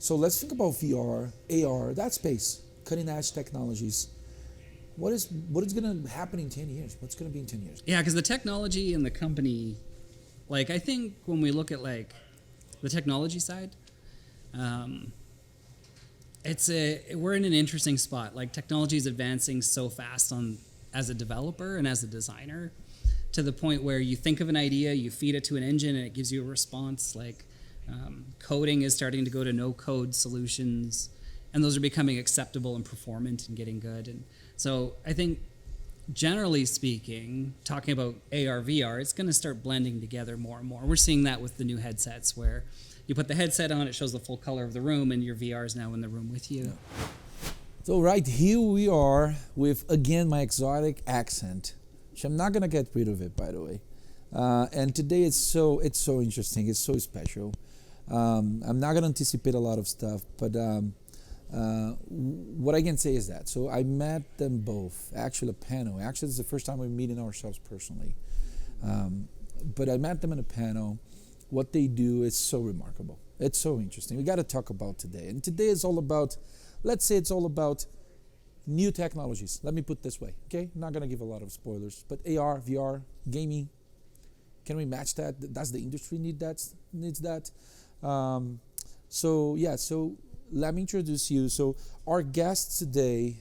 So let's think about VR, AR, that space, cutting edge technologies. What is going to happen in 10 years? What's going to be in 10 years? Yeah, because the technology and the company, like I think when we look at like the technology side, we're in an interesting spot. Like technology is advancing so fast as a developer and as a designer, to the point where you think of an idea, you feed it to an engine, and it gives you a response. Like coding is starting to go to no-code solutions, and those are becoming acceptable and performant and getting good. And so I think, generally speaking, talking about AR, VR, it's going to start blending together more and more. We're seeing that with the new headsets, where you put the headset on, it shows the full color of the room, and your VR is now in the room with you. Yeah. So right here we are with, again, my exotic accent, which I'm not going to get rid of it, by the way. And today it's so interesting. It's so special. I'm not going to anticipate a lot of stuff, but what I can say is that. So I met them both, actually a panel. Actually, this is the first time we're meeting ourselves personally. But I met them in a panel. What they do is so remarkable. It's so interesting. We got to talk about today. And today is all about, let's say it's all about new technologies. Let me put it this way, okay? I'm not going to give a lot of spoilers, but AR, VR, gaming, can we match that? Does the industry needs that? So let me introduce you. So our guest today,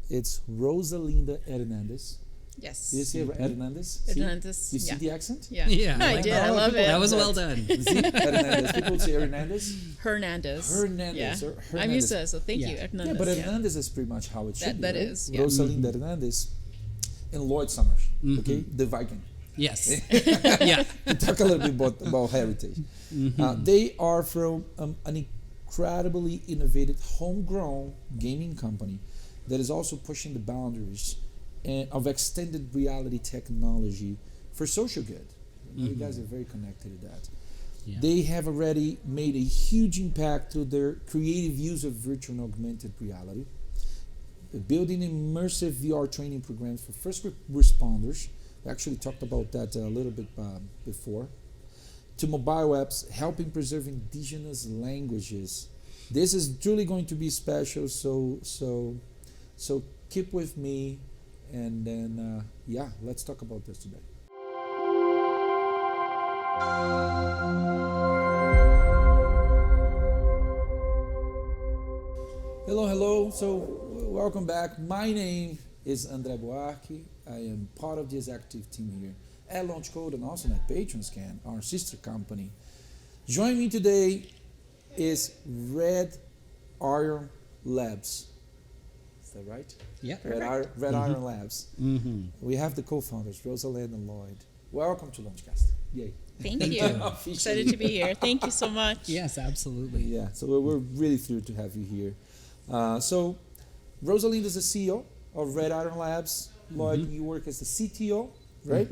it's Rosalinda Hernandez. Yes. Did you say Hernandez? Hernandez. You see the accent? Yeah. I did. I love it. That was well done. See? Hernandez. People say Hernandez. Hernandez. Hernandez. Yeah. Or Hernandez. I'm used to it, so thank you, Hernandez. Yeah, but Hernandez is pretty much how it should be. That right? is. Yeah. Rosalinda Hernandez and Lloyd Summers. Okay, the Viking. Yes. Yeah. Talk a little bit about heritage. They are from an incredibly innovative, homegrown gaming company that is also pushing the boundaries of extended reality technology for social good. You guys are very connected to that. Yeah. They have already made a huge impact through their creative use of virtual and augmented reality, building immersive VR training programs for first responders. We actually talked about that a little bit before. To mobile apps, helping preserve indigenous languages. This is truly going to be special. So keep with me, and then let's talk about this today. Hello. So welcome back. My name is André Buarque. I am part of the executive team here at Launchcode and also at PatronScan, our sister company. Joining me today is Red Iron Labs. Is that right? Yeah. Red Iron Labs. Mm-hmm. We have the co-founders, Rosalinda and Lloyd. Welcome to Launchcast. Yay. Thank you. Excited to be here. Thank you so much. Yes, absolutely. Yeah, so we're really thrilled to have you here. So Rosalinda is the CEO of Red Iron Labs. Lloyd, you work as the CTO, right?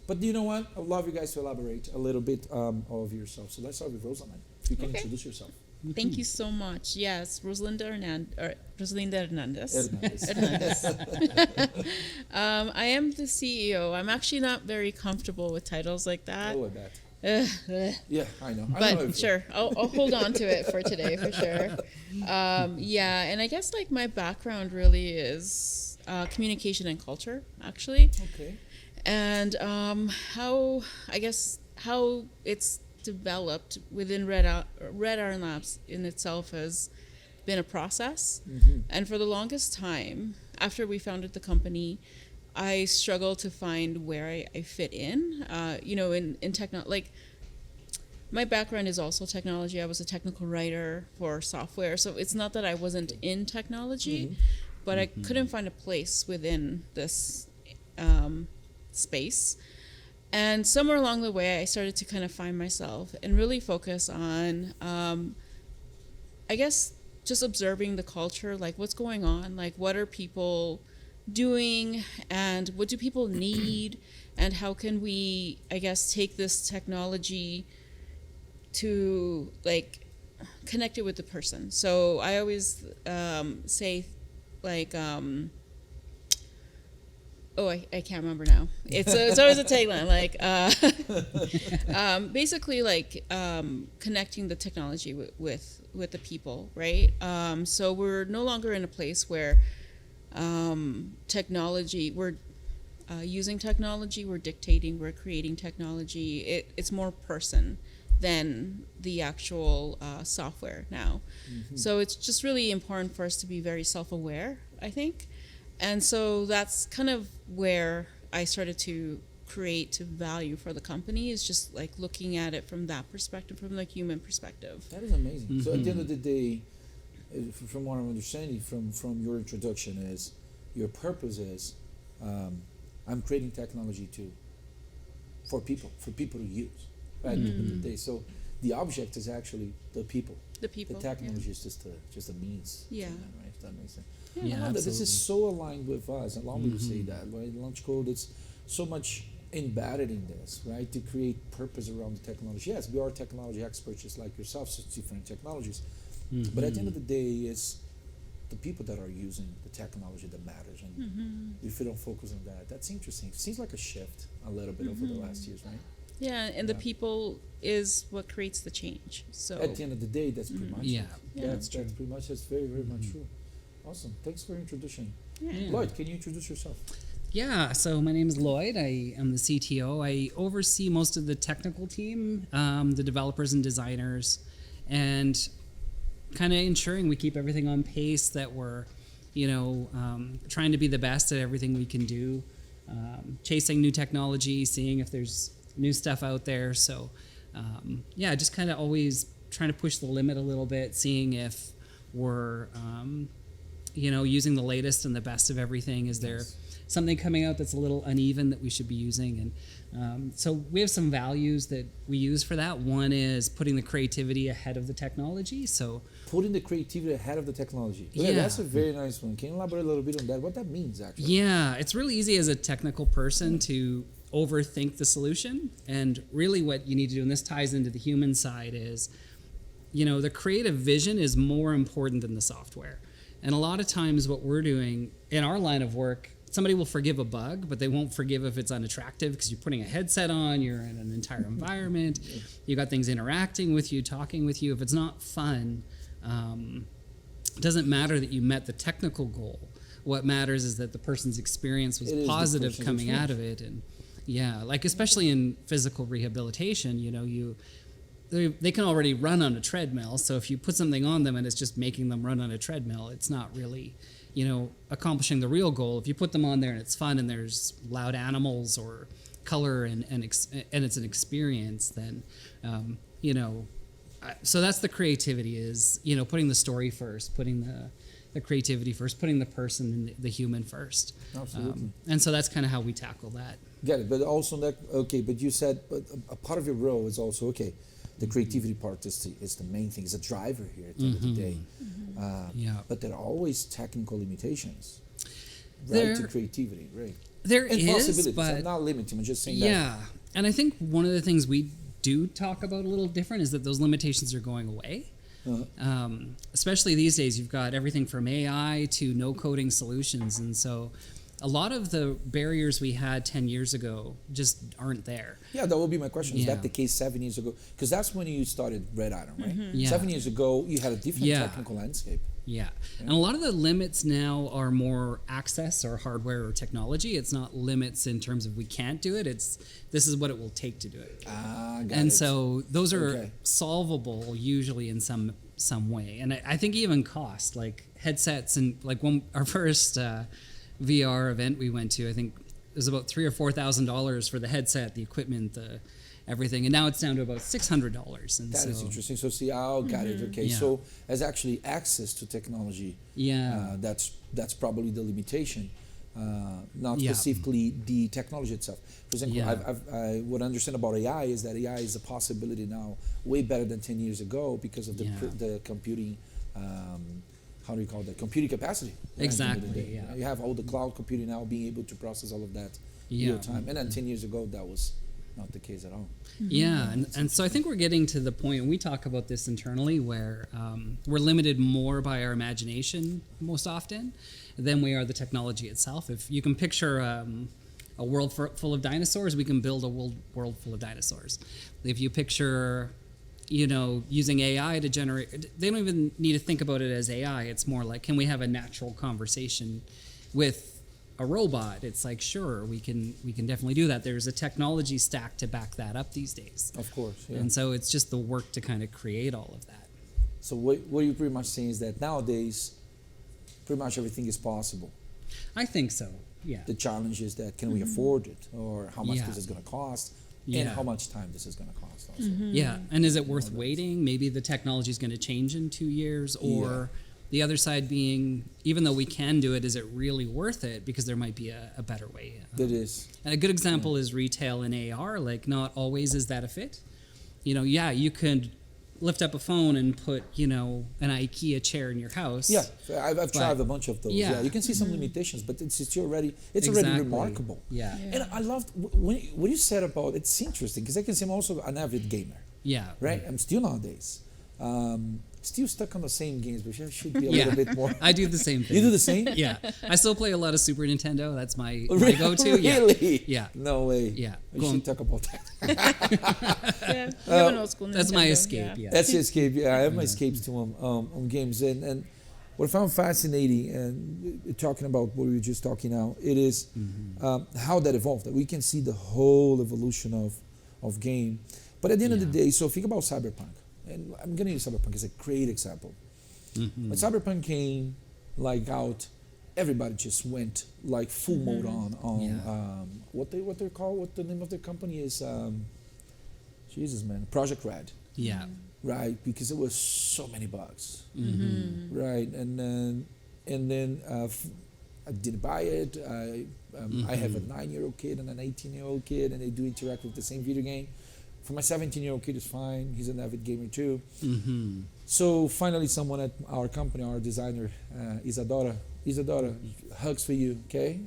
But you know what? I'd love you guys to elaborate a little bit of yourself. So let's start with Rosalinda. If you can introduce yourself. Thank you so much. Yes, Rosalinda Hernandez. I am the CEO. I'm actually not very comfortable with titles like that. Oh, I bet. Yeah, I know. But sure, I'll hold on to it for today for sure. And I guess like my background really is communication and culture, actually. Okay. And how it's developed within Red Iron Labs in itself has been a process. And for the longest time, after we founded the company, I struggled to find where I fit in. In technology. Like, my background is also technology. I was a technical writer for software, so it's not that I wasn't in technology, but I couldn't find a place within this space. And somewhere along the way, I started to kind of find myself and really focus on, I guess, just observing the culture, like what's going on, like what are people doing and what do people need, and how can we, I guess, take this technology to like connect it with the person. So I always say like, I can't remember now. It's always a tagline, like basically like connecting the technology with the people, right? So we're no longer in a place where technology, we're using technology, we're dictating, we're creating technology. It's more person than the actual software now. So it's just really important for us to be very self-aware, I think. And so that's kind of where I started to create value for the company, is just like looking at it from that perspective, from the human perspective. That is amazing. So at the end of the day, from what I'm understanding from your introduction, is your purpose is I'm creating technology for people to use, right? At the end of the day. So the object is actually the people. The technology is just a means. Yeah. To that, right? If that makes sense. Yeah, This is so aligned with us. Allow me to say that, right? Launchcode, it's so much embedded in this, right? To create purpose around the technology. Yes, we are technology experts just like yourself, so it's different technologies. But at the end of the day, it's the people that are using the technology that matters. And if we don't focus on that, that's interesting. It seems like a shift a little bit over the last years, right? Yeah, and the people is what creates the change. So at the end of the day, that's pretty much Yeah. it. That's pretty much, that's very, very much true. Awesome. Thanks for introducing. Yeah. Lloyd, can you introduce yourself? Yeah, so my name is Lloyd. I am the CTO. I oversee most of the technical team, the developers and designers, and kind of ensuring we keep everything on pace, that we're, trying to be the best at everything we can do, chasing new technology, seeing if there's new stuff out there. So, just kind of always trying to push the limit a little bit, seeing if we're, using the latest and the best of everything. Is there something coming out that's a little uneven that we should be using? And so we have some values that we use for that. One is putting the creativity ahead of the technology. So putting the creativity ahead of the technology. Yeah. That's a very nice one. Can you elaborate a little bit on that? What that means, actually? Yeah, it's really easy as a technical person to overthink the solution. And really what you need to do, and this ties into the human side, is, the creative vision is more important than the software. And a lot of times what we're doing in our line of work, somebody will forgive a bug, but they won't forgive if it's unattractive, because you're putting a headset on, you're in an entire environment, you got things interacting with you, talking with you. If it's not fun, it doesn't matter that you met the technical goal. What matters is that the person's experience was positive coming out of it. And especially in physical rehabilitation, they can already run on a treadmill. So if you put something on them and it's just making them run on a treadmill, it's not really, accomplishing the real goal. If you put them on there and it's fun and there's loud animals or color and it's an experience, then, so that's the creativity, is, putting the story first, putting the creativity first, putting the person and the human first. Absolutely. And so that's kind of how we tackle that. Get it. But also, but you said a part of your role is also, the creativity part is the main thing. It's a driver here at the end of the day. But there are always technical limitations, right, to creativity, right? There and is, possibilities. but I'm not limiting. I'm just saying that. Yeah, and I think one of the things we do talk about a little different is that those limitations are going away. Especially these days, you've got everything from AI to no-coding solutions, and so a lot of the barriers we had 10 years ago just aren't there. Yeah, that would be my question. Is Yeah. that the case 7 years ago? Because that's when you started Red Iron, right? Yeah. 7 years ago, you had a different technical landscape. Yeah. And a lot of the limits now are more access or hardware or technology. It's not limits in terms of we can't do it. It's this is what it will take to do it. Got it. So those are solvable usually in some way. And I think even cost, like headsets, and like our first VR event we went to, I think it was about $3,000 or $4,000 for the headset, the equipment, the everything, and now it's down to about $600. And that is interesting. So see, got it. Okay, Yeah. so as actually access to technology, that's probably the limitation, not specifically the technology itself. For example, I would understand about AI is that AI is a possibility now way better than 10 years ago because of the computing. How do you call that? Computing capacity. Right? Exactly. Yeah. You have all the cloud computing now being able to process all of that real time. And then 10 years ago, that was not the case at all. Yeah, and so I think we're getting to the point, and we talk about this internally, where we're limited more by our imagination most often than we are the technology itself. If you can picture a world full of dinosaurs, we can build a world full of dinosaurs. If you picture, using AI to generate, they don't even need to think about it as AI. It's more like, can we have a natural conversation with a robot? It's like, sure, we can definitely do that. There's a technology stack to back that up these days. Of course, yeah. And so it's just the work to kind of create all of that. So what you're pretty much saying is that nowadays, pretty much everything is possible. I think so, yeah. The challenge is that can we afford it, or how much Yeah. this is going to cost, Yeah. and how much time this is going to cost also. Yeah, and is it worth waiting? Maybe the technology is going to change in 2 years, or the other side being, even though we can do it, is it really worth it? Because there might be a better way. That is. And a good example is retail and AR. Like, not always is that a fit. You could lift up a phone and put, an IKEA chair in your house. Yeah, I've tried a bunch of those. yeah. Yeah, you can see some limitations, but it's already Exactly. remarkable. Yeah. And I loved when you said about, it's interesting because I can say I'm also an avid gamer, Yeah. right? I'm still nowadays. Still stuck on the same games, but I should be a Yeah. little bit more. I do the same thing. You do the same? Yeah. I still play a lot of Super Nintendo. That's my Really? go-to. Yeah. Really? Yeah. No way. Yeah. We Go on. should talk about that. Yeah, we have an old school That's my Nintendo, escape. Yeah. That's your escape. Yeah, I have my escapes too on games. And what I found fascinating, and talking about what we were just talking now, it is how that evolved. That we can see the whole evolution of game. But at the end of the day, so think about Cyberpunk. And I'm going to use Cyberpunk as a great example. When Cyberpunk came out, everybody just went like full mode on what they're called, what the name of their company is, Jesus man, Project Red. Yeah. Right, because there was so many bugs. Right, and then I didn't buy it. I have a 9-year-old kid and an 18-year-old kid, and they do interact with the same video game. For my 17-year-old kid, is fine. He's an avid gamer too. So finally, someone at our company, our designer, Isadora, hugs for you, okay?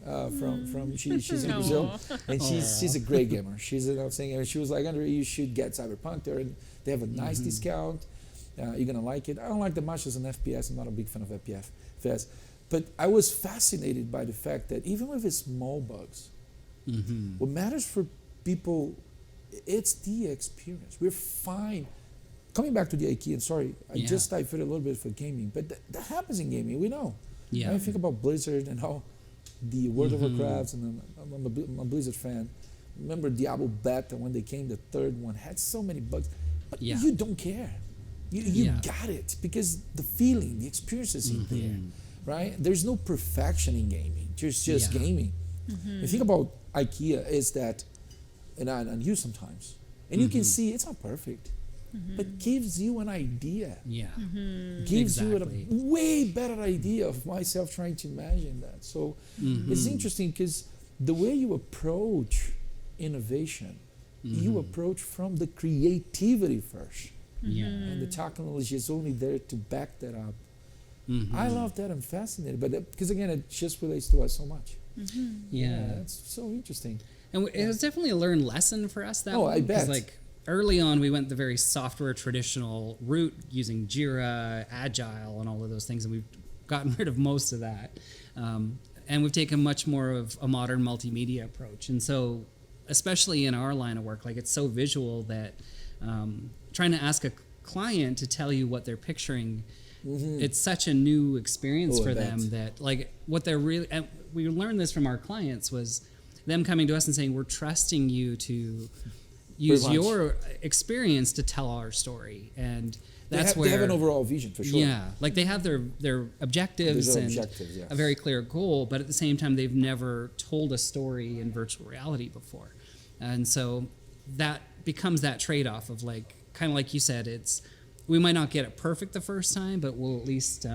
She's in Brazil, and she's a great gamer. She's saying, she was like, Andre, you should get Cyberpunk there, and they have a nice discount. You're gonna like it. I don't like that much as an FPS. I'm not a big fan of FPS, but I was fascinated by the fact that even with its small bugs, what matters for people, it's the experience. We're fine. Coming back to the IKEA, and sorry, I just diverted a little bit for gaming, but that happens in gaming, we know. Yeah. I think about Blizzard and how the World of Warcraft, and I'm a Blizzard fan. Remember Diablo Beta, when they came, the third one, had so many bugs, but you don't care. You got it, because the feeling, the experience is in there, right? There's no perfection in gaming, just gaming. The thing about IKEA is that, and I use sometimes, and you can see it's not perfect, but gives you an idea. Yeah. Gives Exactly. you a way better idea of myself trying to imagine that. So it's interesting because the way you approach innovation, you approach from the creativity first. And the technology is only there to back that up. I love that. I'm fascinated by that because, again, it just relates to us so much. Yeah. It's so interesting. And it was definitely a learned lesson for us. That one, I bet. 'cause, like, early on, we went the very software traditional route using Jira, Agile, and all of those things, and we've gotten rid of most of that. And we've taken much more of a modern multimedia approach. And so, especially in our line of work, like, it's so visual that trying to ask a client to tell you what they're picturing, it's such a new experience for them that, like, what they're really, and we learned this from our clients, was them coming to us and saying, we're trusting you to use your experience to tell our story. And that's where they have an overall vision for sure. Yeah, like they have their objectives and a very clear goal, but at the same time, they've never told a story in virtual reality before. And so that becomes that trade-off of, like, kind of like you said, we might not get it perfect the first time, but we'll at least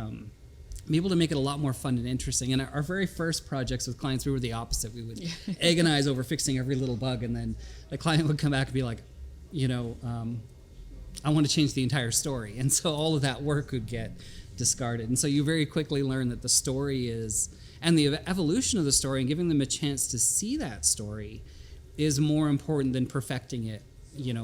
be able to make it a lot more fun and interesting. And our very first projects with clients, we were the opposite. We would agonize over fixing every little bug, and then the client would come back and be like, I want to change the entire story. And so all of that work would get discarded. And so you very quickly learn that the story is, and the evolution of the story, and giving them a chance to see that story is more important than perfecting it,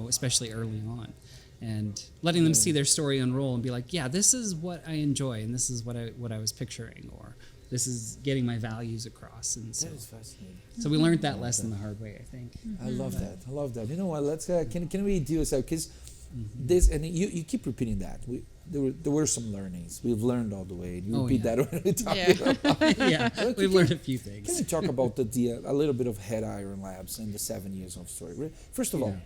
especially early on. And letting them see their story unroll and be like, yeah, this is what I enjoy, and this is what I was picturing, or this is getting my values across. And so, That is fascinating. so we learned that lesson the hard way, I think. I love that. I love that. You know what? Let's can we do this? Because this, and you keep repeating that. There were some learnings we've learned all the way. You repeat that when we talk about. Yeah, we've learned a few things. Can we talk about a little bit of Red Iron Labs and the 7 years of story? First of all,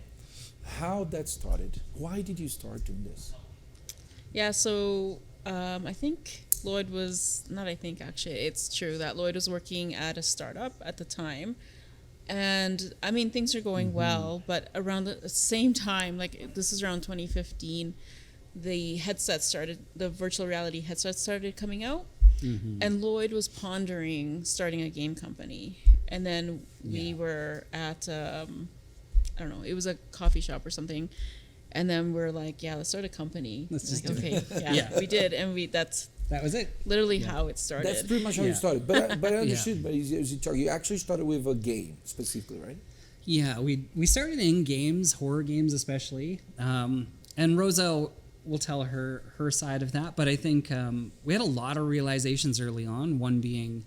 how that started? Why did you start doing this? Yeah, so I think Lloyd was, not I think actually, it's true that Lloyd was working at a startup at the time. And I mean, things are going well, but around the same time, like this is around 2015, the virtual reality headsets started coming out. And Lloyd was pondering starting a game company. And then we were at, I don't know, it was a coffee shop or something. And then we're like, yeah, let's start a company. Let's just like, do okay, it. yeah, we did. And that was it. literally how it started. That's pretty much how you started. But I understood. But as you talk, you actually started with a game specifically, right? Yeah, we started in games, horror games especially. And Rosa will tell her side of that. But I think we had a lot of realizations early on. One being,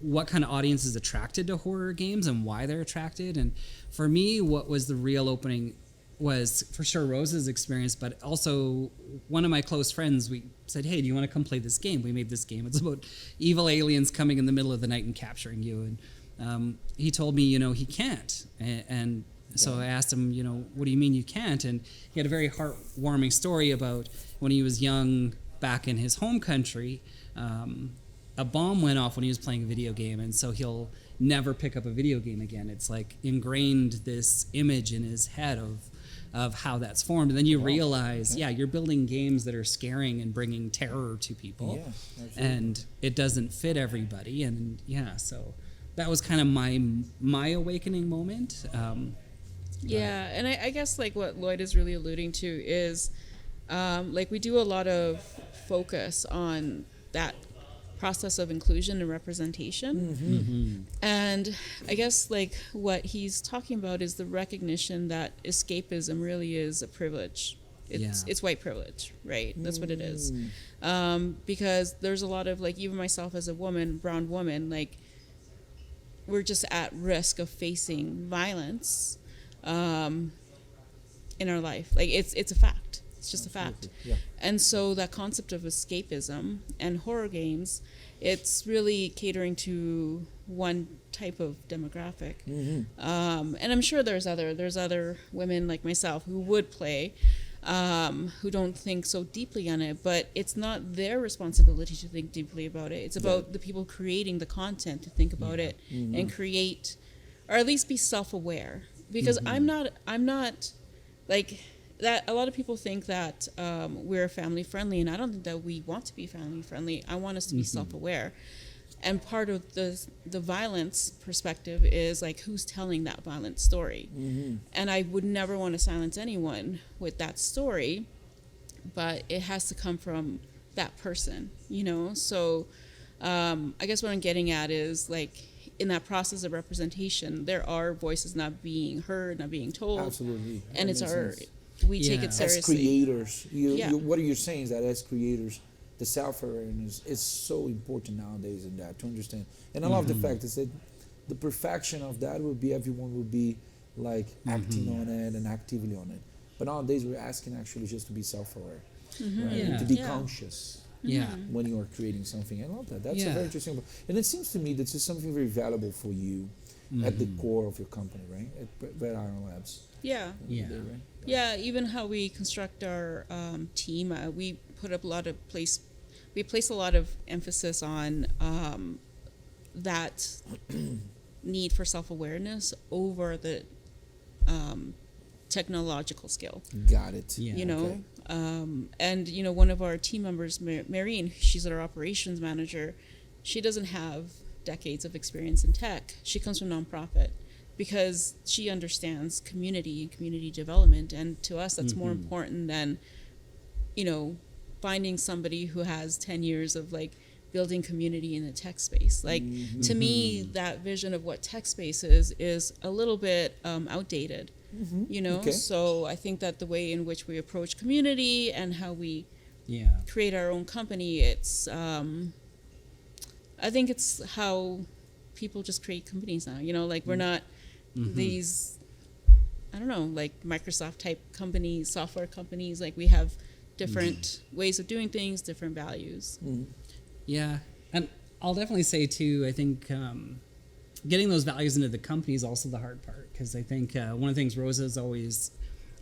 what kind of audience is attracted to horror games and why they're attracted. And for me, what was the real opening was for sure Rosa's experience, but also one of my close friends, we said, hey, do you want to come play this game? We made this game. It's about evil aliens coming in the middle of the night and capturing you. And he told me, he can't. And so I asked him, what do you mean you can't? And he had a very heartwarming story about when he was young back in his home country. A bomb went off when he was playing a video game, and so he'll never pick up a video game again. It's like ingrained this image in his head of how that's formed. And then you realize, you're building games that are scaring and bringing terror to people. Yeah, and it doesn't fit everybody. And so that was kind of my awakening moment. And I guess like what Lloyd is really alluding to is like we do a lot of focus on that process of inclusion and representation. And I guess like what he's talking about is the recognition that escapism really is a privilege. It's white privilege, right? That's what it is. Because there's a lot of like, even myself as a woman, brown woman, like we're just at risk of facing violence in our life. Like it's a fact. It's just a fact. Yeah. And so that concept of escapism and horror games, it's really catering to one type of demographic. And I'm sure there's other women like myself who would play, who don't think so deeply on it, but it's not their responsibility to think deeply about it. It's about the people creating the content to think about it and create, or at least be self-aware. Because I'm not like that. A lot of people think that we're family friendly, and I don't think that we want to be family friendly. I want us to be self-aware. And part of the violence perspective is like who's telling that violent story. And I would never want to silence anyone with that story, but it has to come from that person, So I guess what I'm getting at is like in that process of representation, there are voices not being heard, not being told. Absolutely. And it's we take it seriously. As creators, what you're saying is that as creators, the self-awareness is so important nowadays in that to understand. And I love the fact is that the perfection of that would be everyone would be like acting on it and actively on it. But nowadays we're asking actually just to be self-aware, right? To be conscious. When you are creating something. I love that. That's a very interesting. And it seems to me that it's something very valuable for you at the core of your company, right? At Red Iron Labs. Yeah, even how we construct our team, we put up we place a lot of emphasis on that need for self-awareness over the technological skill. Got it. And one of our team members, Marine, she's our operations manager. She doesn't have decades of experience in tech. She comes from nonprofit because she understands community and community development. And to us, that's more important than, finding somebody who has 10 years of like building community in the tech space. Like to me, that vision of what tech space is a little bit outdated. You know, Okay. so I think that the way in which we approach community and how we Yeah. create our own company, it's I think it's how people just create companies now. You know, like we're not these, I don't know, like Microsoft type companies, software companies. Like we have different ways of doing things, different values. Yeah, and I'll definitely say too, I think getting those values into the company is also the hard part, because I think one of the things Rosa is always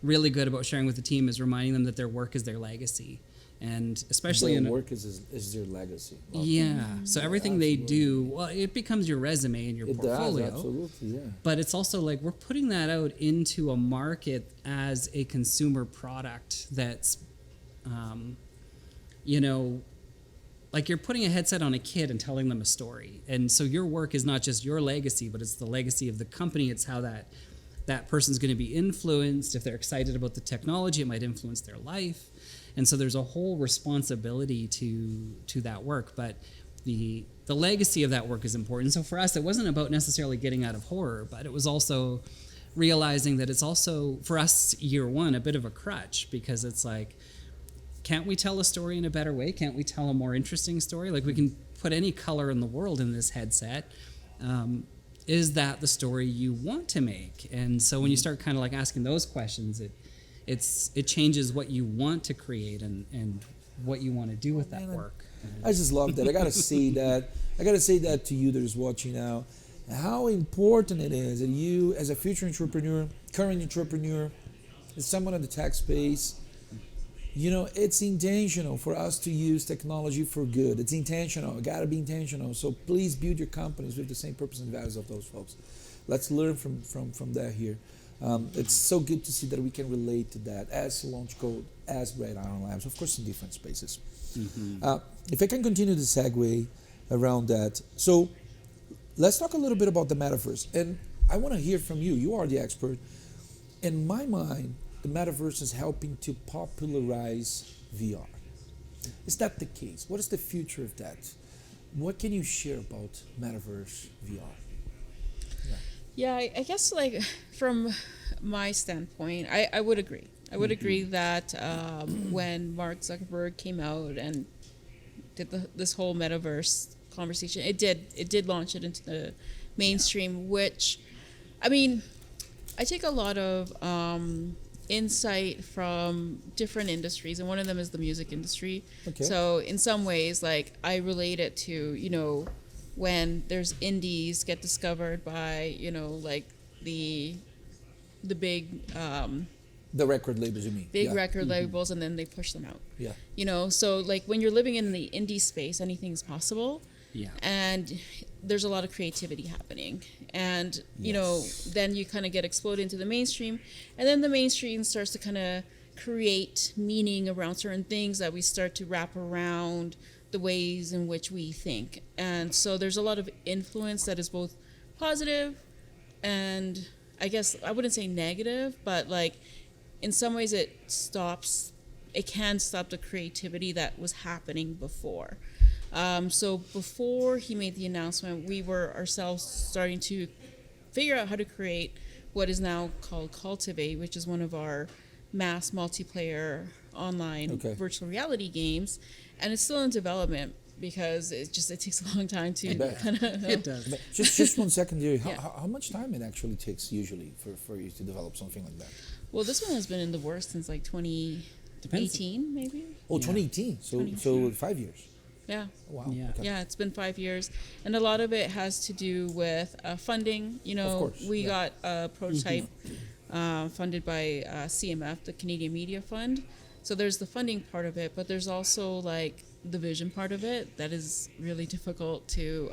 really good about sharing with the team is reminding them that their work is their legacy, and especially Their in work is their legacy. yeah. So everything they do, well, it becomes your resume and your It portfolio. does, absolutely, yeah. But it's also like we're putting that out into a market as a consumer product that's, you know, like you're putting a headset on a kid and telling them a story. And so your work is not just your legacy, but it's the legacy of the company. It's how that person's going to be influenced. If they're excited about the technology, it might influence their life. And so there's a whole responsibility to that work. But the legacy of that work is important. So for us, it wasn't about necessarily getting out of horror, but it was also realizing that it's also, for us, year one, a bit of a crutch, because it's like, can't we tell a story in a better way? Can't we tell a more interesting story? Like we can put any color in the world in this headset. Is that the story you want to make? And so when you start kind of like asking those questions, it changes what you want to create and what you want to do with that work. I just love that. I gotta say that. I gotta say that to you that is watching now. How important it is that you, as a future entrepreneur, current entrepreneur, as someone in the tech space, you know, it's intentional for us to use technology for good. It's intentional. It gotta be intentional. So please build your companies with the same purpose and values of those folks. Let's learn from that here. It's so good to see that we can relate to that as Launchcode, as Red Iron Labs, of course in different spaces. If I can continue the segue around that. So let's talk a little bit about the metaverse. And I want to hear from you. You are the expert. In my mind, the metaverse is helping to popularize VR. Is that the case? What is the future of that? What can you share about metaverse VR? Yeah, I guess like from my standpoint, I would agree. I would agree that when Mark Zuckerberg came out and did this whole metaverse conversation, it did launch it into the mainstream, which, I mean, I take a lot of insight from different industries, and one of them is the music industry. Okay. So in some ways, like I relate it to, you know, when there's indies get discovered by, you know, like the big The record labels, you mean? Yeah. record labels, and then they push them out. Yeah. You know, so like when you're living in the indie space, anything's possible. Yeah. And there's a lot of creativity happening. And, you know, then you kind of get exploded into the mainstream. And then the mainstream starts to kind of create meaning around certain things that we start to wrap around the ways in which we think. And so there's a lot of influence that is both positive and, I guess I wouldn't say negative, but like in some ways it can stop the creativity that was happening before. So before he made the announcement, we were ourselves starting to figure out how to create what is now called Cultivate, which is one of our mass multiplayer online virtual reality games. And it's still in development because it takes a long time to kind of... It does. But just one second there. How much time it actually takes usually for you to develop something like that? Well, this one has been in the works since like 2018, maybe? Oh, 2018. So 5 years. Yeah. Wow. Yeah. Okay. Yeah, it's been 5 years. And a lot of it has to do with funding. You know, Of course, we got a prototype funded by CMF, the Canadian Media Fund. So there's the funding part of it, but there's also like the vision part of it that is really difficult to,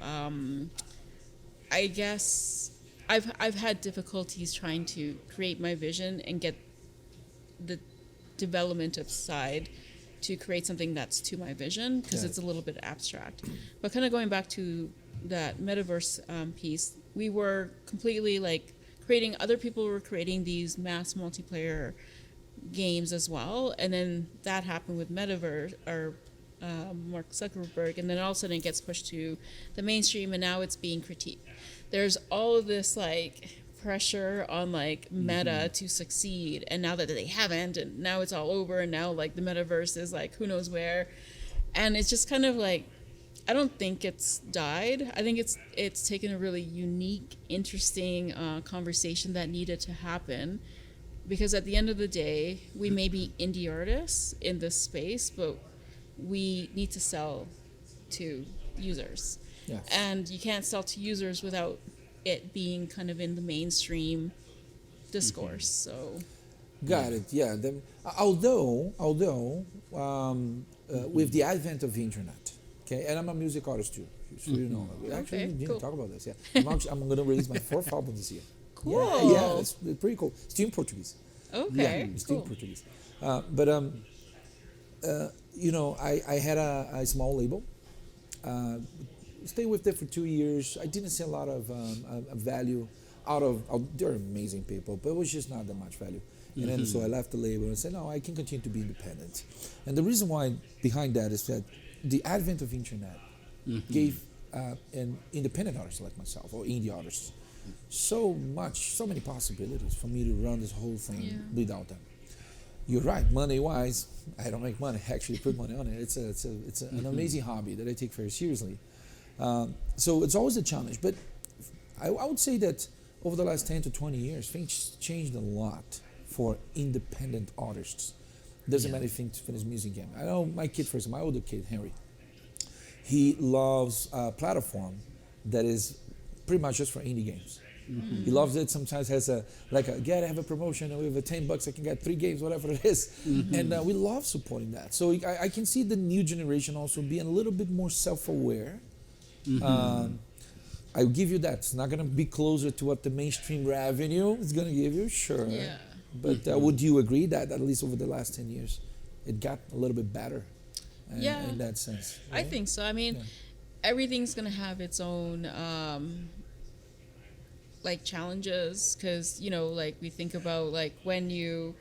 I guess, I've had difficulties trying to create my vision and get the development of side to create something that's to my vision, because it's a little bit abstract. But kind of going back to that metaverse piece, we were completely like other people were creating these mass multiplayer games as well, and then that happened with metaverse or Mark Zuckerberg, and then all of a sudden it gets pushed to the mainstream, and now it's being critiqued. There's all of this like pressure on like Meta to succeed, and now that they haven't, and now it's all over, and now like the metaverse is like who knows where, and it's just kind of like, I don't think it's died. I think it's taken a really unique, interesting conversation that needed to happen, because at the end of the day, we may be indie artists in this space, but we need to sell to users. Yes. And you can't sell to users without it being kind of in the mainstream discourse. So Got it. Yeah. Although with the advent of the internet, okay, and I'm a music artist too, so you know. Actually, we didn't talk about this. Yeah, I'm going to release my 4th album this year. Cool. Yeah, it's pretty cool. Still in Portuguese. Okay. Yeah, still cool. in Portuguese. You know, I had a small label. Stayed with it for 2 years. I didn't see a lot of value out of. They're amazing people, but it was just not that much value. And then so I left the label and said, no, I can continue to be independent. And the reason why behind that is that the advent of internet gave an independent artist like myself or indie artists so many possibilities for me to run this whole thing without them. You're right, money-wise, I don't make money. I actually put money on it. It's an amazing hobby that I take very seriously. So it's always a challenge. But I would say that over the last 10 to 20 years, things changed a lot for independent artists. Doesn't matter if it's finished music game. I know my kid, for example, my older kid, Henry, he loves a platform that is pretty much just for indie games. He loves it. Sometimes has I have a promotion and with $10 I can get 3 games, whatever it is. And we love supporting that. So I can see the new generation also being a little bit more self-aware. I'll give you that. It's not going to be closer to what the mainstream revenue is going to give you, sure. Yeah. But would you agree that at least over the last 10 years, it got a little bit better in that sense? I think so. I mean, everything's going to have its own like challenges, because, you know, like we think about like when you,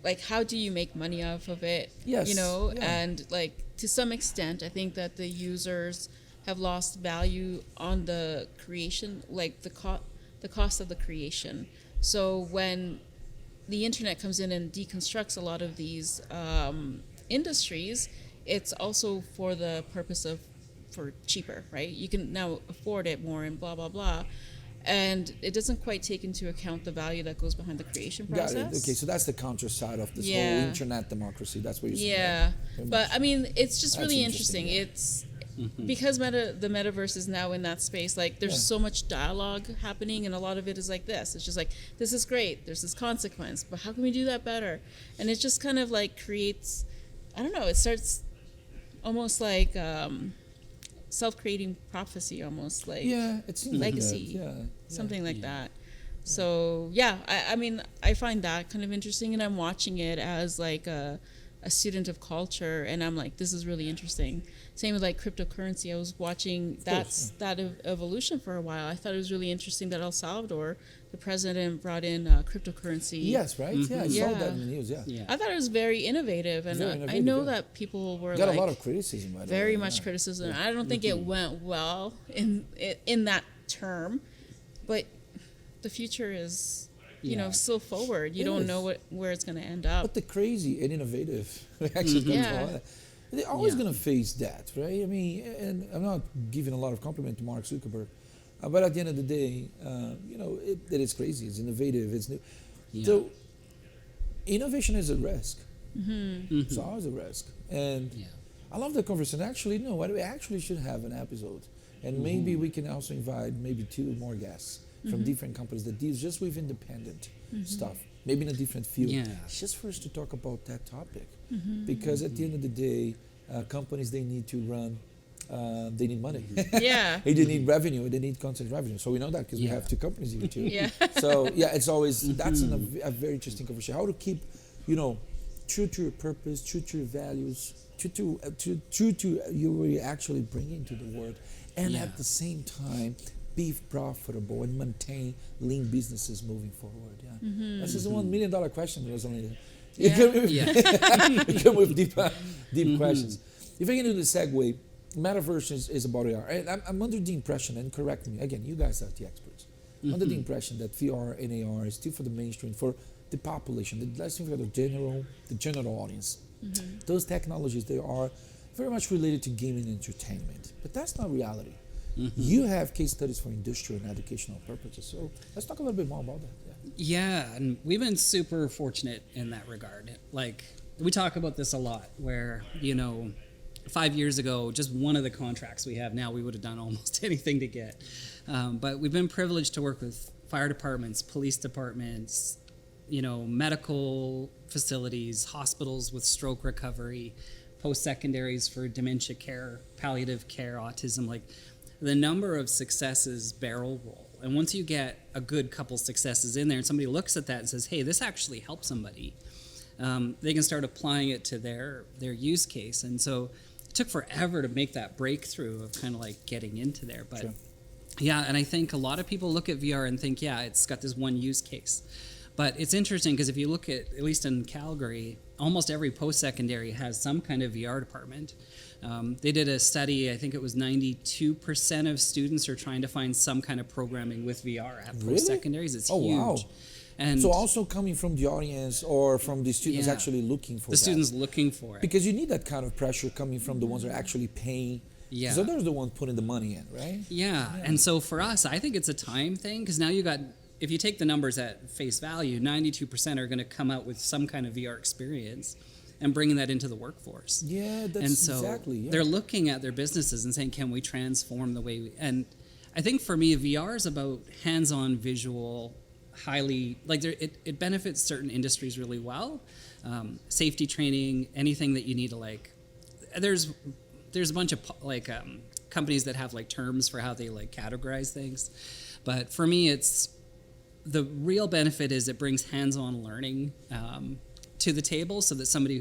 like how do you make money off of it? Yes. You know, and like to some extent, I think that the users have lost value on the creation, like the cost of the creation. So when the internet comes in and deconstructs a lot of these industries, it's also for the purpose of for cheaper, right? You can now afford it more and blah blah blah, and it doesn't quite take into account the value that goes behind the creation process. Got it. Okay, so that's the counter side of this whole internet democracy. That's what you're saying. Yeah, right? but I mean, it's just That's really interesting, interesting. It's because the metaverse is now in that space. Like, there's so much dialogue happening, and a lot of it is like this. It's just like, this is great. There's this consequence, but how can we do that better? And it just kind of like creates, I don't know. It starts almost like self-creating prophecy, almost like it seems legacy, like that. something like that. So I mean, I find that kind of interesting, and I'm watching it as like a student of culture, and I'm like, this is really interesting. Same with like cryptocurrency. I was watching that evolution for a while. I thought it was really interesting that El Salvador, the president, brought in cryptocurrency. Yes, right. Yeah, I saw that in the news. Yeah. I thought it was very innovative, and I know that people were got like a lot of criticism. By the very way, much criticism. I don't think it went well in that term, but the future is, you know, still forward. You don't know where it's going to end up. But the crazy and innovative actually they're always going to face that, right? I mean, and I'm not giving a lot of compliment to Mark Zuckerberg, but at the end of the day, you know, it is crazy. It's innovative. It's new. So innovation is a risk. It's always a risk. And I love the conversation. Actually, no, we actually should have an episode. And maybe we can also invite maybe 2 more guests from different companies that deals just with independent stuff, maybe in a different field. It's just for us to talk about that topic. Because at the end of the day, companies, they need to run, they need money. They need revenue, they need content revenue. So we know that because we have 2 companies here too. So it's always, that's a very interesting conversation. How to keep, you know, true to your purpose, true to your values, true to you're actually bringing to the world, and at the same time be profitable and maintain lean businesses moving forward. This is a $1 million question, Rosalinda. You come with deep questions. if I can do the segue, metaverse is about AR. I'm under the impression, and correct me again, you guys are the experts. I'm under the impression that VR and AR is still for the mainstream, for the population, let's think of the general audience. Those technologies, they are very much related to gaming and entertainment, but that's not reality. You have case studies for industrial and educational purposes, so let's talk a little bit more about that. Yeah, and we've been super fortunate in that regard. Like, we talk about this a lot, where, 5 years ago, just one of the contracts we have now, we would have done almost anything to get. But we've been privileged to work with fire departments, police departments, medical facilities, hospitals with stroke recovery, post-secondaries for dementia care, palliative care, autism. Like, the number of successes barrel roll. And once you get a good couple successes in there and somebody looks at that and says, hey, this actually helped somebody, they can start applying it to their use case. And so it took forever to make that breakthrough of kind of like getting into there. But Sure. Yeah, and I think a lot of people look at VR and think, yeah, it's got this one use case. But it's interesting because if you look at least in Calgary, almost every post-secondary has some kind of VR department. They did a study, I think it was 92% of students are trying to find some kind of programming with VR at post-secondaries. It's huge. Wow. And so also coming from the audience or from the students actually looking for the students looking for it. Because you need that kind of pressure coming from the ones that are actually paying. Yeah. So they're the ones putting the money in, right? Yeah. And so for us, I think it's a time thing because now you got, if you take the numbers at face value, 92% are going to come out with some kind of VR experience and bringing that into the workforce. Yeah, that's and so exactly. Yeah. They're looking at their businesses and saying, can we transform the way we... And I think for me, VR is about hands-on visual, highly... Like, it benefits certain industries really well. Safety training, anything that you need to, like... There's a bunch of, like, companies that have, like, terms for how they, like, categorize things. But for me, it's... The real benefit is it brings hands-on learning to the table, so that somebody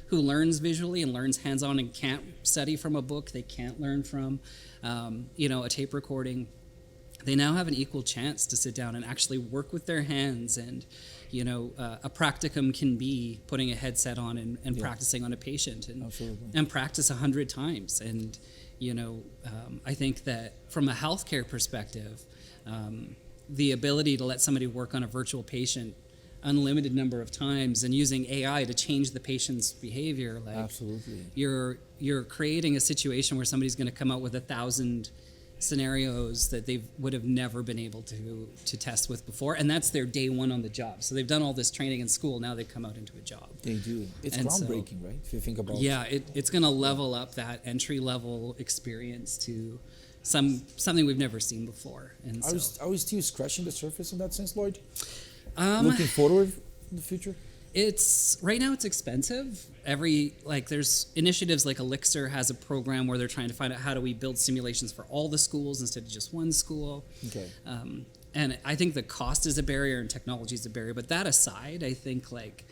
who learns visually and learns hands-on and can't study from a book, they can't learn from, a tape recording, they now have an equal chance to sit down and actually work with their hands. And a practicum can be putting a headset on and practicing on a patient and practice 100 times. And I think that from a healthcare perspective, the ability to let somebody work on a virtual patient unlimited number of times and using AI to change the patient's behavior, like absolutely, you're creating a situation where somebody's going to come out with 1,000 scenarios that they would have never been able to test with before, and that's their day one on the job. So they've done all this training in school, now they come out into a job. They do. It's groundbreaking, right? If you think about it's going to level up that entry level experience to something we've never seen before. And are we still scratching the surface in that sense, Lloyd? Looking forward in the future? Right now it's expensive. There's initiatives like Elixir has a program where they're trying to find out how do we build simulations for all the schools instead of just one school. Okay. And I think the cost is a barrier and technology is a barrier. But that aside, I think like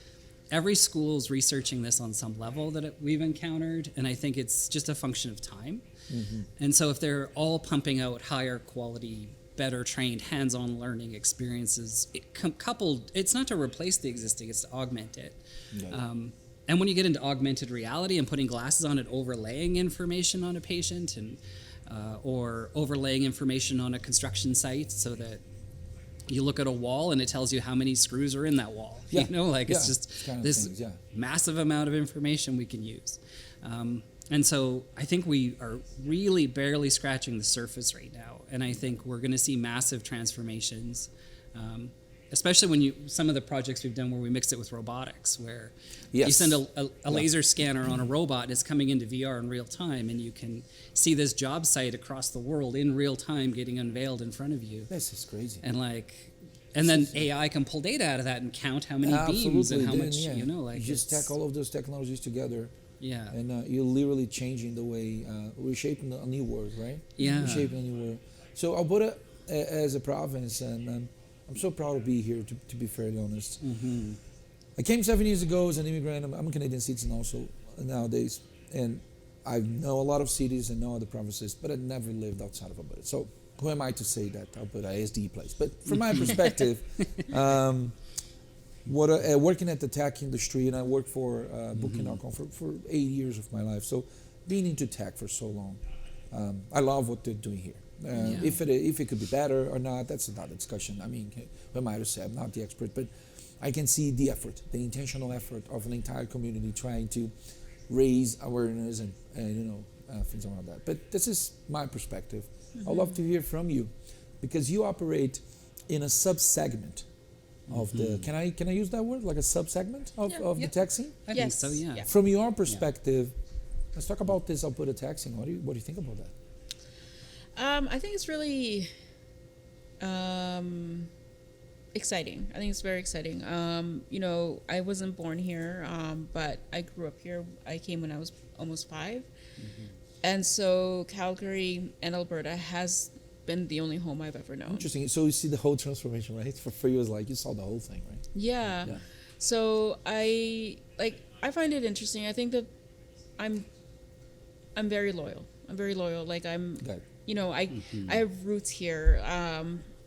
every school is researching this on some level that we've encountered, and I think it's just a function of time. Mm-hmm. And so if they're all pumping out higher quality, better trained, hands-on learning experiences, coupled, it's not to replace the existing, it's to augment it. Yeah. And when you get into augmented reality and putting glasses on it, overlaying information on a patient or overlaying information on a construction site so that you look at a wall and it tells you how many screws are in that wall. Yeah. It's just kind of this massive amount of information we can use. And so I think we are really barely scratching the surface right now. And I think we're going to see massive transformations, especially when some of the projects we've done where we mix it with robotics, where you send a laser scanner on a robot and it's coming into VR in real time, and you can see this job site across the world in real time getting unveiled in front of you. This is crazy. And then AI can pull data out of that and count how many beams and how much, you just stack all of those technologies together. Yeah. And you're literally changing the way we're shaping a new world, right? Yeah. We're shaping a new world. So Alberta, as a province, and I'm so proud to be here, to be fairly honest. Mm-hmm. I came 7 years ago as an immigrant. I'm a Canadian citizen also nowadays. And I know a lot of cities and know other provinces, but I never lived outside of Alberta. So who am I to say that Alberta is the place? But from my perspective, working at the tech industry, and I worked for Booking.com for 8 years of my life. So being into tech for so long, I love what they're doing here. Yeah. If it could be better or not, that's another discussion. I mean, who am I to say? I'm not the expert, but I can see the effort, the intentional effort of an entire community trying to raise awareness and things around that. But this is my perspective. I'd love to hear from you, because you operate in a sub-segment of the. Can I use that word, like a sub-segment of the tech scene? I think so, yeah. From your perspective, let's talk about this Alberta tech scene. What do you think about that? I think it's really exciting. I think it's very exciting. I wasn't born here, but I grew up here. I came when I was almost 5. And so Calgary and Alberta has been the only home I've ever known. Interesting. So you see the whole transformation, right? For you, it's like you saw the whole thing, right? Yeah. So I find it interesting. I think that I'm very loyal. I'm very loyal. Like I'm, I have roots here.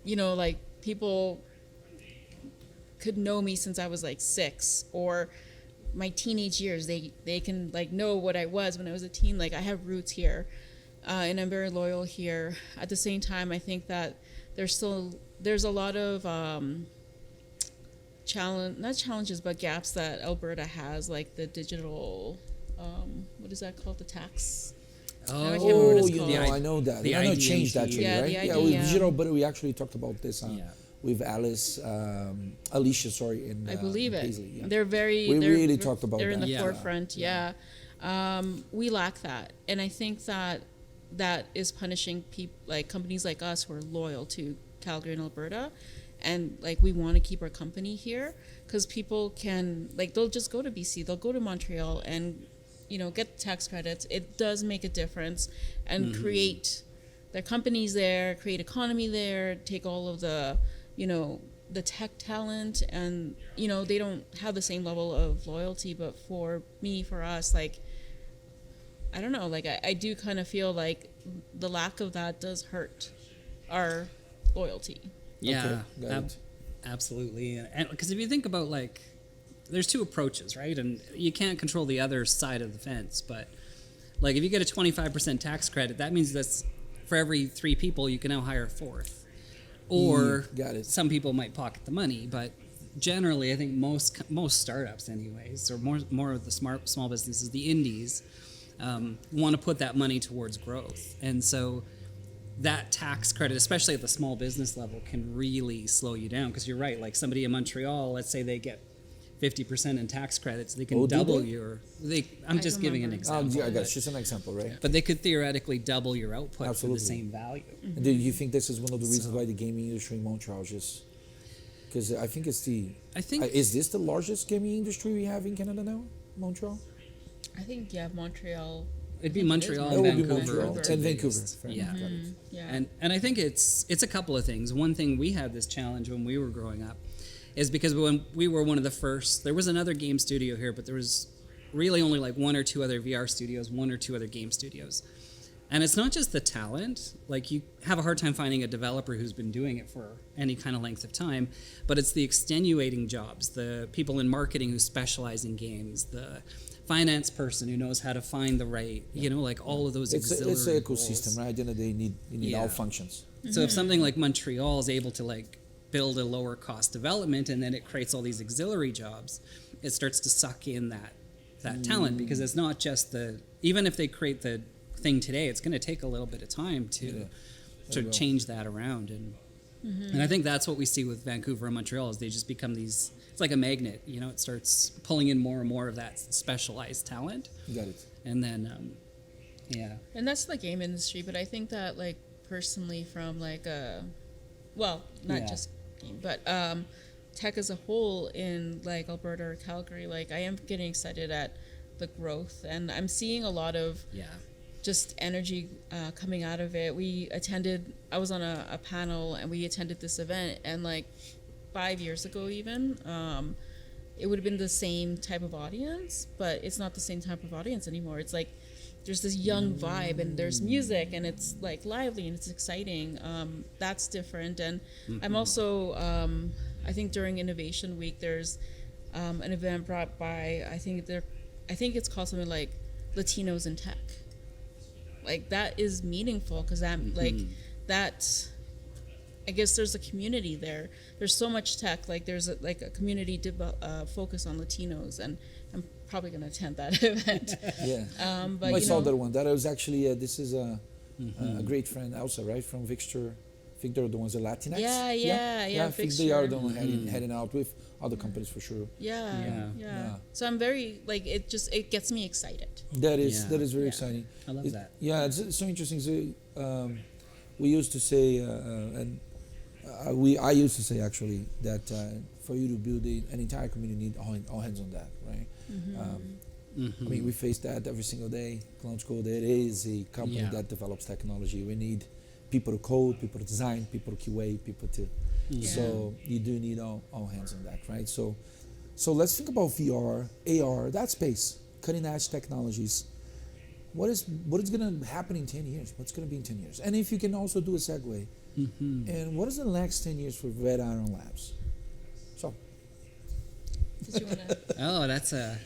Like people could know me since I was like 6, or my teenage years. They can like know what I was when I was a teen. Like I have roots here, and I'm very loyal here. At the same time, I think that there's a lot of not challenges, but gaps that Alberta has, like the digital, what is that called? The tax. Oh, I can't remember what it's called. I know that. I know it changed actually, Yeah, right? the Yeah, ID, with yeah. digital, but we actually talked about this with Alicia, in I believe it. Paisley, yeah. They're very. We they're, really talked about They're that. in the Yeah. forefront. Yeah. We lack that, and I think that is punishing companies like us who are loyal to Calgary and Alberta, and we want to keep our company here, because people can they'll just go to BC, they'll go to Montreal, and get tax credits. It does make a difference, and create their companies there, create economy there, take all of the the tech talent, and they don't have the same level of loyalty. But for us, I don't know, I do kind of feel like the lack of that does hurt our loyalty. Yeah, Okay, absolutely. And because if you think about there's 2 approaches, right? And you can't control the other side of the fence, but if you get a 25% tax credit, that means that's for every 3 people you can now hire a 4th. Or got it. Some people might pocket the money, but generally I think most startups anyways, or more of the small businesses, the indies, want to put that money towards growth. And so that tax credit, especially at the small business level, can really slow you down, because you're right, somebody in Montreal, let's say they get 50% in tax credits, they can double I'm just giving an example. I got just an example, right? But they could theoretically double your output Absolutely. for the same value. And do you think this is one of the reasons why the gaming industry in Montreal just? Because I think it's is this the largest gaming industry we have in Canada now, Montreal? I think It'd Montreal. be It is Montreal It and would be Vancouver. Montreal are the and Vancouver. biggest. Fair Yeah. enough, got it. Yeah. And I think it's a couple of things. One thing, we had this challenge when we were growing up, is because when we were one of the first, there was another game studio here, but there was really only 1 or 2 other VR studios, 1 or 2 other game studios. And it's not just the talent, you have a hard time finding a developer who's been doing it for any kind of length of time, but it's the extenuating jobs, the people in marketing who specialize in games, the finance person who knows how to find the right, all of those auxiliary It's an roles. ecosystem, right? At the end of the day, you need all functions. So if something like Montreal is able to build a lower cost development, and then it creates all these auxiliary jobs, it starts to suck in that talent, because it's not just even if they create the thing today, it's going to take a little bit of time to change that around. And I think that's what we see with Vancouver and Montreal, is they just become it's like a magnet, it starts pulling in more and more of that specialized talent. Got it. And then And that's the game industry, but I think that personally from not just game, but tech as a whole in Alberta or Calgary, I am getting excited at the growth, and I'm seeing a lot of just energy coming out of it. I was on a panel, and we attended this event, and 5 years ago even, it would have been the same type of audience, but it's not the same type of audience anymore. It's there's this young vibe, and there's music, and it's lively, and it's exciting. That's different. And I'm also, I think during Innovation Week, there's an event brought by, I think it's called something like Latinos in Tech. like that is meaningful because that like that. I guess there's a community there. There's so much tech. Like there's a community focus on Latinos, and I'm probably going to attend that event. Yeah. But I saw that one. That was actually this is a great friend, Elsa, right, from Victor, the ones that Latinx. Yeah. I think they are the one heading out with other companies for sure. Yeah. So I'm very like it gets me excited. That is very exciting. I love that. Yeah, it's so interesting. So, we used to say, I used to say actually that for you to build an entire community, you need all hands on deck, right? I mean, we face that every single day. Launchcode, it is a company that develops technology. We need people to code, people to design, people to QA, people to. So you do need all hands on deck, right? So let's think about VR, AR, that space, cutting edge technologies. What is going to happen in 10 years? What's going to be in 10 years? And if you can also do a segue, and what is the next 10 years for Red Iron Labs? So. Oh, that's a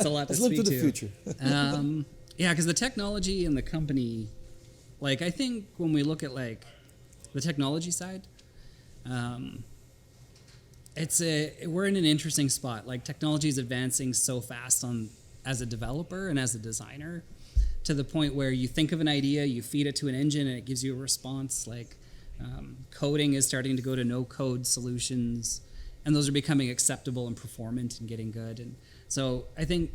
lot to Let's speak look to the to. future. Yeah, because the technology and the company, like I think when we look at like the technology side, we're in an interesting spot. Like technology is advancing so fast as a developer and as a designer, to the point where you think of an idea, you feed it to an engine, and it gives you a response. Like coding is starting to go to no-code solutions, and those are becoming acceptable and performant and getting good. And so I think,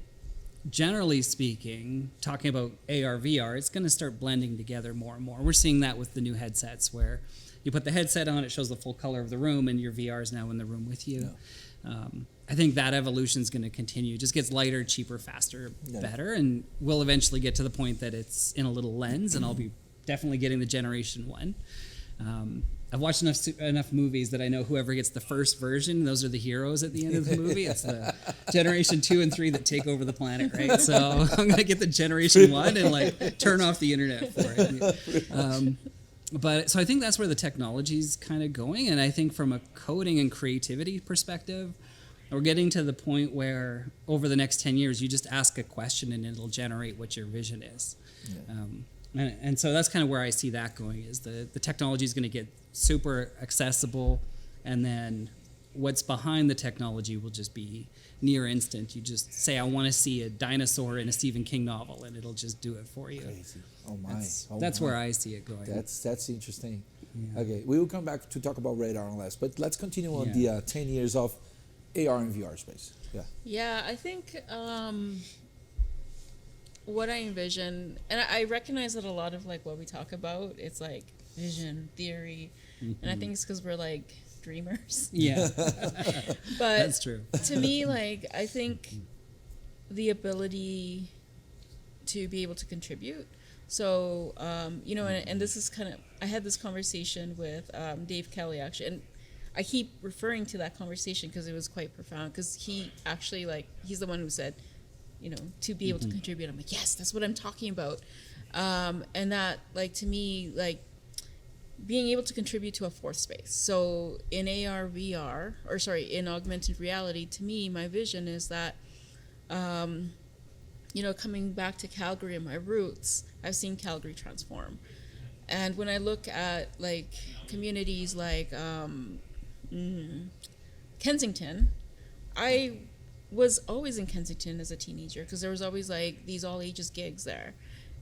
generally speaking, talking about AR, VR, it's going to start blending together more and more. We're seeing that with the new headsets, where you put the headset on, it shows the full color of the room, and your VR is now in the room with you. Yeah. I think that evolution is going to continue. It just gets lighter, cheaper, faster, better, and we'll eventually get to the point that it's in a little lens, and I'll be definitely getting the Generation 1. I've watched enough movies that I know whoever gets the first version, those are the heroes at the end of the movie. It's the Generation 2 and 3 that take over the planet, right? So I'm going to get the Generation 1 and like turn off the internet for it. But so I think that's where the technology's kind of going, and I think from a coding and creativity perspective, we're getting to the point where over the next 10 years, you just ask a question and it'll generate what your vision is. Yeah. And so that's kind of where I see that going, is the technology is going to get super accessible, and then what's behind the technology will just be near instant. You just say, I want to see a dinosaur in a Stephen King novel, and it'll just do it for you. Crazy. Oh my. That's where I see it going. That's interesting. Yeah. Okay, we will come back to talk about Red Iron Labs, but let's continue on the 10 years of AR and VR space. Yeah, I think what I envision, and I recognize that a lot of like what we talk about, it's like vision, theory, and I think it's because we're like dreamers. Yeah. But that's true. To me, like, I think the ability to be able to contribute. So, and this is kind of, I had this conversation with Dave Kelly, actually, and I keep referring to that conversation because it was quite profound, because he actually, like, he's the one who said, to be able to contribute. I'm like, yes, that's what I'm talking about. And that, like, to me, like, being able to contribute to a fourth space. So in AR, VR, in augmented reality, to me, my vision is that, coming back to Calgary and my roots, I've seen Calgary transform. And when I look at, like, communities like Kensington, I was always in Kensington as a teenager because there was always, like, these all ages gigs there.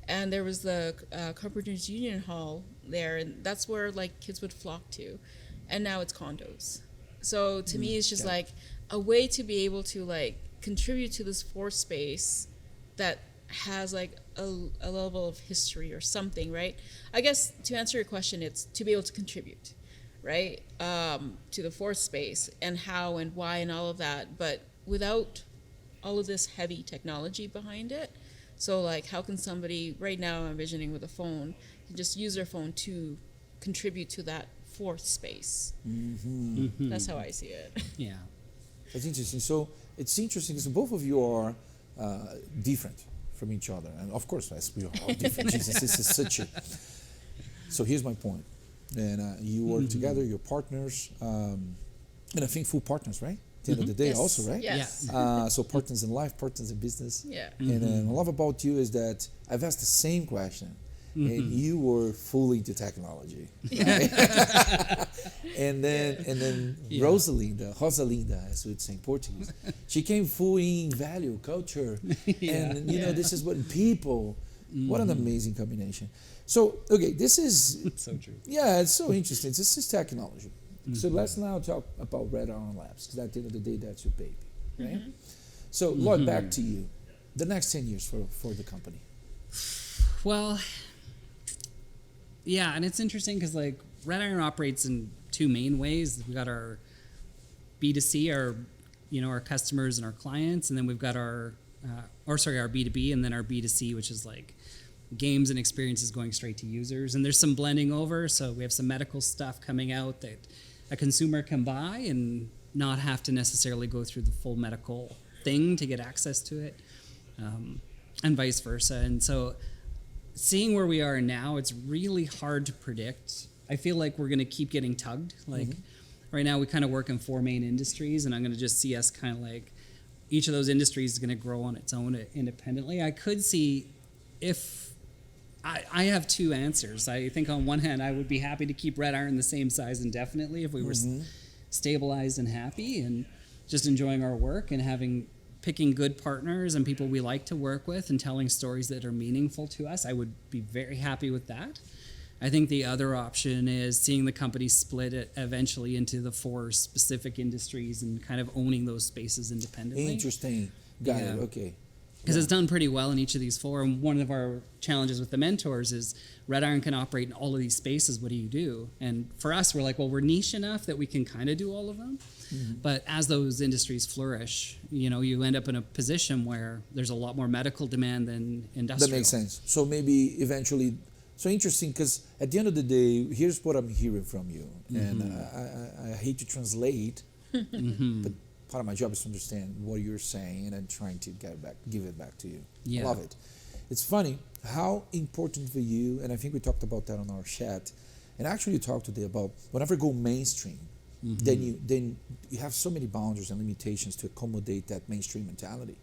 And there was the Carpenters Union Hall there, and that's where, like, kids would flock to. And now it's condos. So to me, it's just like a way to be able to, like, contribute to this fourth space that has, like, a level of history or something, right? I guess to answer your question, it's to be able to contribute, right, to the fourth space, and how and why and all of that, but without all of this heavy technology behind it. So, like, how can somebody, right now I'm envisioning with a phone, can just use their phone to contribute to that fourth space. That's how I see it. Yeah. That's interesting. So it's interesting because both of you are different from each other. And of course, as we are all different. Jesus, this is such a... So here's my point. And you work together, you're partners, and I think full partners, right? At the end of the day, yes. also, right? Yes. So partners in life, partners in business. Yeah. And what I love about you is that I've asked the same question, and you were fully into technology. Right? and then Rosalinda, as we'd say in Portuguese, she came full in value, culture, and this is what people. What an amazing combination. So, okay, this is... It's so true. Yeah, it's so interesting. This is technology. So let's now talk about Red Iron Labs, because at the end of the day, that's your baby, right? So, Lloyd, back to you. The next 10 years for the company. Well, yeah, and it's interesting because, like, Red Iron operates in two main ways. We've got our B2C, our customers and our clients, and then we've got our B2B, and then our B2C, which is like games and experiences going straight to users. And there's some blending over, so we have some medical stuff coming out that a consumer can buy and not have to necessarily go through the full medical thing to get access to it, and vice versa. And so seeing where we are now, it's really hard to predict. I feel like we're going to keep getting tugged. Like right now we kind of work in 4 main industries, and I'm going to just see us kind of like each of those industries is going to grow on its own independently. I could see if I have 2 answers. I think on one hand, I would be happy to keep Red Iron the same size indefinitely if we were stabilized and happy and just enjoying our work and picking good partners and people we like to work with and telling stories that are meaningful to us. I would be very happy with that. I think the other option is seeing the company split it eventually into the 4 specific industries and kind of owning those spaces independently. Interesting. Got it. Okay. Because it's done pretty well in each of these 4. And one of our challenges with the mentors is Red Iron can operate in all of these spaces. What do you do? And for us, we're like, well, we're niche enough that we can kind of do all of them. But as those industries flourish, you end up in a position where there's a lot more medical demand than industrial. That makes sense. So maybe eventually... So interesting, because at the end of the day, here's what I'm hearing from you. And I hate to translate, but part of my job is to understand what you're saying and trying to give it back to you. Yeah. I love it. It's funny how important for you, and I think we talked about that on our chat, and actually you talked today about whenever you go mainstream, then you have so many boundaries and limitations to accommodate that mainstream mentality.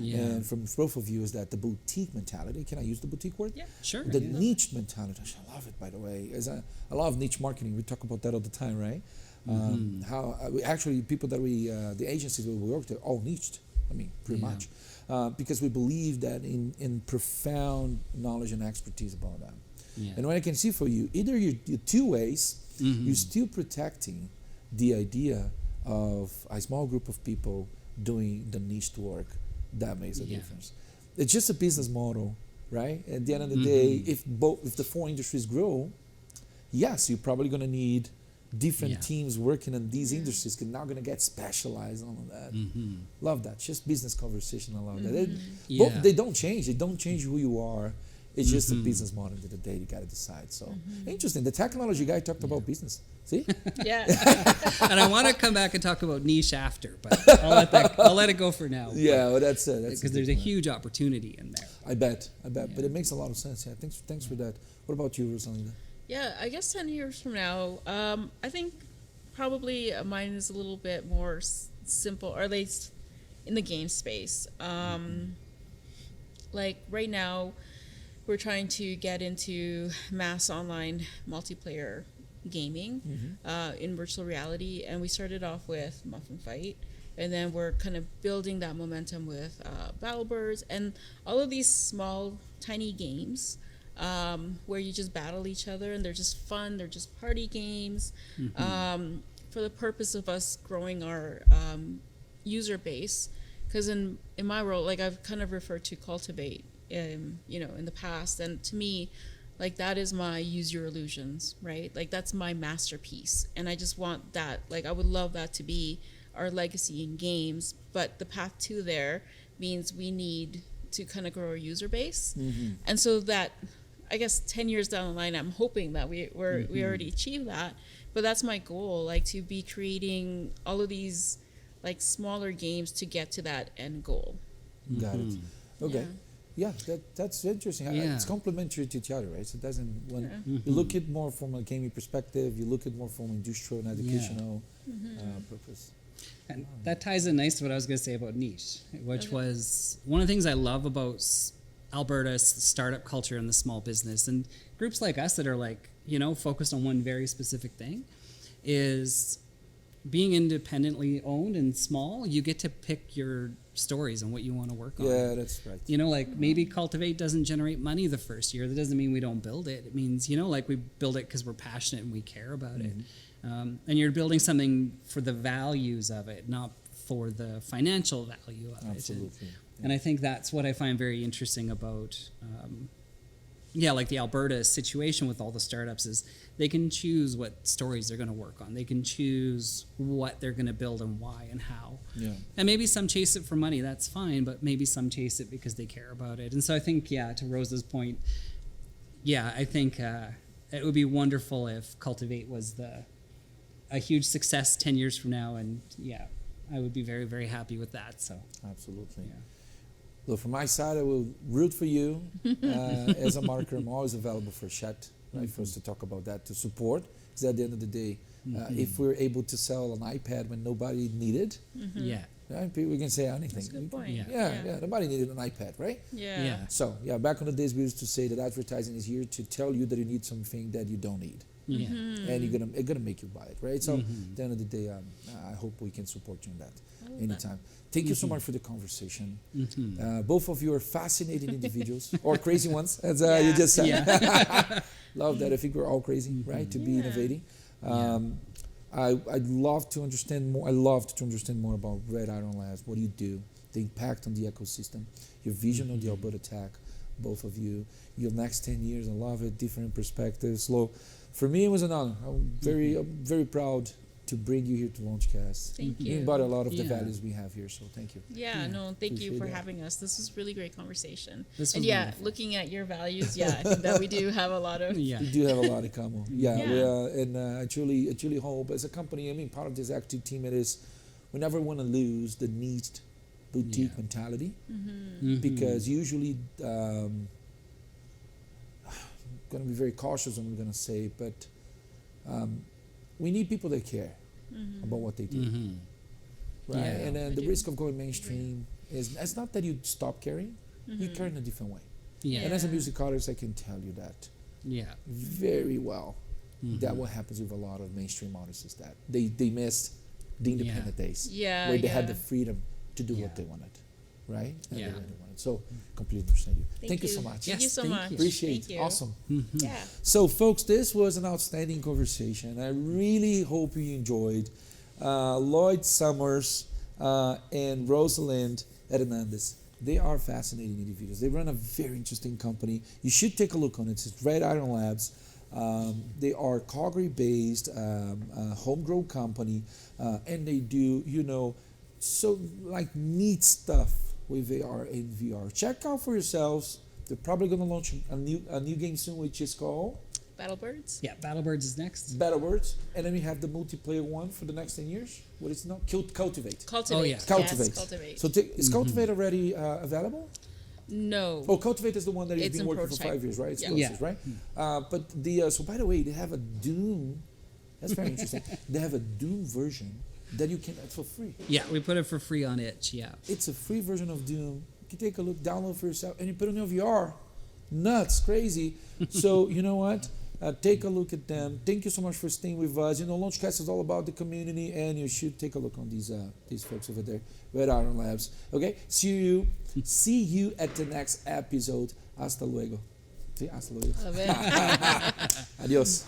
And from both of you is that the boutique mentality. Can I use the boutique word? Yeah, sure. The niche mentality. I love it, by the way. I love niche marketing. We talk about that all the time, right? How actually people that the agencies we work with are all niched. I mean, pretty much. Because we believe that in profound knowledge and expertise about that. And what I can see for you, either you're 2 ways, you're still protecting the idea of a small group of people doing the niche work. That makes a difference. It's just a business model, right? At the end of the day, if the 4 industries grow, yes, you're probably going to need different teams working in these industries because now going to get specialized on that. Love that. Just business conversation. I love that. They don't change. They don't change who you are. It's just a business model at the day you got to decide. So interesting. The technology guy talked about business. See? Yeah. And I want to come back and talk about niche after, but I'll let it go for now. Yeah, well, that's it. Because there's a huge opportunity in there. I bet. But it makes a lot of sense. Yeah. Thanks for that. What about you, Rosalinda? Yeah, I guess 10 years from now, I think probably mine is a little bit more simple, or at least in the game space. Like right now, we're trying to get into mass online multiplayer gaming in virtual reality, and we started off with Muffin Fight, and then we're kind of building that momentum with Battlebirds and all of these small, tiny games where you just battle each other, and they're just fun. They're just party games for the purpose of us growing our user base. Because in my role, like I've kind of referred to Cultivate, in the past, and to me, like that is my use your illusions, right? Like that's my masterpiece, and I just want that. Like I would love that to be our legacy in games, but the path to there means we need to kind of grow our user base, and so that I guess 10 years down the line, I'm hoping that we already achieved that, but that's my goal, like to be creating all of these like smaller games to get to that end goal. Got it. Okay. Yeah, that's interesting. It's complementary to each other, right? So it doesn't you look at more from a gaming perspective, you look at more from industrial and educational purpose. And that ties in nice to what I was going to say about niche, which was one of the things I love about Alberta startup culture and the small business, and groups like us that are like, focused on one very specific thing, is being independently owned and small, you get to pick your stories and what you want to work on. Yeah, that's right. Like maybe Cultivate doesn't generate money the first year. That doesn't mean we don't build it. It means, like we build it because we're passionate and we care about it. And you're building something for the values of it, not for the financial value of it. Absolutely. And I think that's what I find very interesting about, like the Alberta situation with all the startups is they can choose what stories they're going to work on. They can choose what they're going to build and why and how. Yeah. And maybe some chase it for money, that's fine, but maybe some chase it because they care about it. And so I think, to Rosa's point, I think it would be wonderful if Cultivate was a huge success 10 years from now. And I would be very, very happy with that. So Absolutely. Yeah. Look, from my side, I will root for you. As a marketer, I'm always available for a chat, right? For us to talk about that, to support. Because at the end of the day, if we're able to sell an iPad when nobody needed, right? People can say anything. That's a good point. Yeah, nobody needed an iPad, right? Yeah. So, back in the days, we used to say that advertising is here to tell you that you need something that you don't need. Yeah. And it's gonna make you buy it, right? So, at the end of the day, I hope we can support you in that anytime. Thank you so much for the conversation. Both of you are fascinating individuals, or crazy ones, as you just said. Love that. I think we're all crazy, right? To be innovating. I'd love to understand more. I loved to understand more about Red Iron Labs. What do you do? The impact on the ecosystem. Your vision on the Alberta tech. Both of you. Your next 10 years. I love it. Different perspectives. So, for me, it was an honor. I'm very proud to bring you here to Launchcast. Thank you. You embody a lot of the values we have here, so thank you. Thank you for that. having us. This was really great conversation. This And was wonderful. looking at your values, I think that we do have a lot of. We do have a lot in common. And I truly hope, as a company, part of this active team, it is we never want to lose the niche boutique mentality, because usually, I'm going to be very cautious on what I'm going to say, but we need people that care about what they do, right? And then the risk of going mainstream is, it's not that you stop caring, you care in a different way. And as a music artist, I can tell you that very well. That what happens with a lot of mainstream artists is that they missed the independent days, where they had the freedom to do what they wanted, right? And they really wanted. So completely understand you. Thank you so much. Thank you so much. Appreciate Thank it. you. Awesome. Yeah. So, folks, this was an outstanding conversation. I really hope you enjoyed. Lloyd Summers and Rosalinda Hernandez. They are fascinating individuals. They run a very interesting company. You should take a look on it. It's Red Iron Labs. They are Calgary-based, homegrown company, and they do, so like neat stuff with AR and VR. Check out for yourselves. They're probably going to launch a new game soon, which is called Battlebirds. Yeah, Battlebirds is next. Battlebirds, and then we have the multiplayer one for the next 10 years. What is it now? Cultivate. Cultivate. Oh, yeah. Cultivate. Yes, Cultivate. So is Cultivate already available? No. Oh, Cultivate is the one that you've It's been in working prototype. for 5 years, right? It's Yeah. closest, right? But the so by the way, they have a Doom. That's very interesting. They have a Doom version that you can for free. Yeah, we put it for free on itch. Yeah. It's a free version of Doom. You can take a look, download for yourself, and you put it on your VR. Nuts, crazy. So you know what? Take a look at them. Thank you so much for staying with us. Launchcast is all about the community, and you should take a look on these folks over there, Red Iron Labs. Okay, see you at the next episode. Hasta luego. Sí, hasta luego. Love it. Adios.